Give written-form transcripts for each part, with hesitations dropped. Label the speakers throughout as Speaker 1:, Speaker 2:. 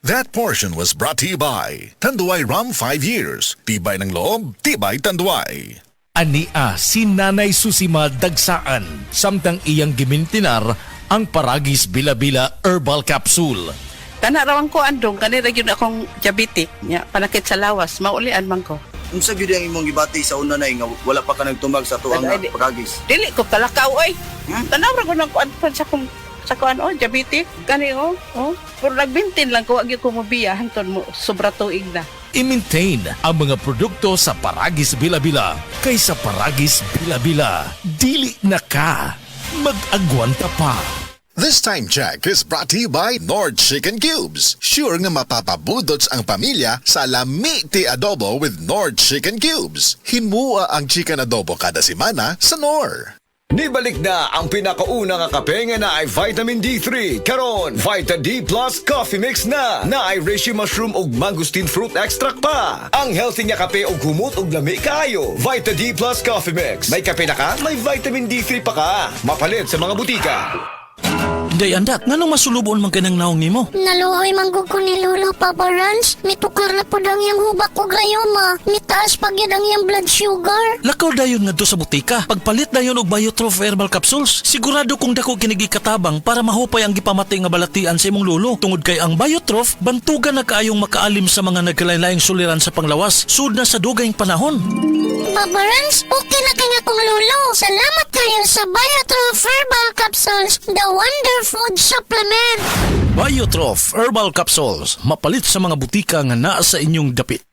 Speaker 1: That portion was brought to you by Tanduay Rum 5 years. Tibay ng loob, tibay Tanduay.
Speaker 2: Ania si Nanay Susima Dagsaan, samtang iyang gimintinar ang Paragis Bila-Bila Herbal Capsule.
Speaker 3: Tanarawan ko andong, kanira yun akong diabetic, nya, panakit sa lawas, maulian man ko.
Speaker 4: Unsa gyud ang imong gibati sa una na nga wala pa ka nagtumag sa tuang
Speaker 3: Ay,
Speaker 4: pagagis?
Speaker 3: Dili ko talakaw, oy. Tanawra ko ng kuan sa kuan, diabetic, gani, Pero nagbintin lang ko, wag ko mabiya, hanton mo, sobra tuig na.
Speaker 2: I-maintain ang mga produkto sa Paragis Bila-Bila kaysa Paragis Bila-Bila. Dili na ka. Mag-agwanta pa.
Speaker 1: This time check is brought to you by Nord Chicken Cubes. Sure nga mapapabudots ang pamilya sa lami ti adobo with Nord Chicken Cubes. Himua ang chicken adobo kada semana sa Nor.
Speaker 5: Nibalik na ang pinakauna nga kape nga na ay vitamin D3. Karon, Vita D Plus Coffee Mix na ay reishi mushroom ug mangosteen fruit extract pa. Ang healthy nga kape ug humot ug lami kaayo. Vita D Plus Coffee Mix. May kape na ka, may vitamin D3 pa ka. Mapalit sa mga butika.
Speaker 6: Day andak, nganong masulubon man kanang naong nimo?
Speaker 7: Naluoy manggug ko ni Lolo Papa Rans. Mitukar na po ang iyang hubak ko gayoma. Mitaas pag yan ang iyang blood sugar.
Speaker 6: Lakaw dayon ngadto sa butika. Pagpalit dayon og Biotrof Herbal Capsules, sigurado kung dako kinigi katabang para mahupay ang gipamatay nga balatian sa imong lolo. Tungod kay ang Biotrof, bantugan na kaayong makaalim sa mga nagkalain-laing suliran sa panglawas, sud na sa dugayng panahon.
Speaker 7: Papa Rans, okay na kaya kong lolo. Salamat kayo sa Biotrof Herbal Capsules, the Wonder Food Supplement.
Speaker 6: Biotrof Herbal Capsules, mapalit sa mga butika nga naa sa inyong dapit.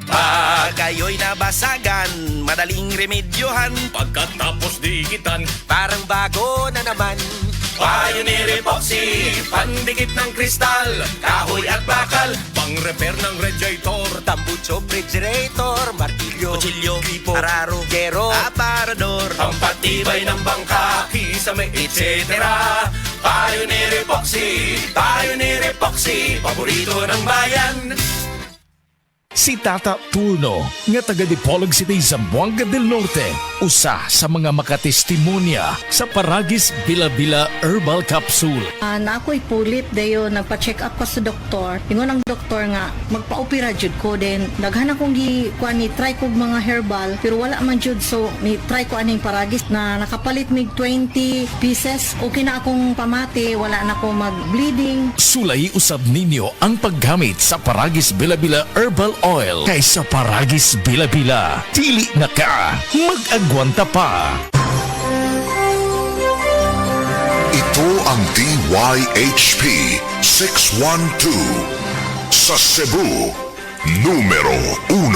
Speaker 8: Pag kayo'y nabasagan, madaling remedyohan.
Speaker 2: Pagkatapos dikitan,
Speaker 8: Parang bago na naman. Pioneer Epoxy, pandikit ng kristal, kahoy at bakal,
Speaker 2: pang-repair ng radiator,
Speaker 8: tambucho, refrigerator, martilyo, kutsilyo, gripo, araro, gero, aparador,
Speaker 2: pampatibay ng bangka, kisame, etc.
Speaker 8: Pioneer Epoxy, paborito ng bayan.
Speaker 2: Si Tata Turno, nga taga Dipolog City, Zamboanga del Norte, usa sa mga makatestimonya sa Paragis Bila-Bila Herbal Capsule.
Speaker 9: Na ako'y pulit dayo nagpa-check up pa sa doktor. Ingon ang doktor nga magpa-opera jud ko din. Daghan akong kuan ni try kog mga herbal pero wala man jud, so ni try ko aning Paragis na nakapalit mig 20 pieces. Okay na akong pamati, wala na ako mag-bleeding.
Speaker 2: Sulay usab ninyo ang paggamit sa Paragis Bila-Bila Herbal Oil kaysa Paragis Bila-Bila. Dili na ka. Mag-agwanta pa.
Speaker 1: Ito ang DYHP 612 sa Cebu, numero 1.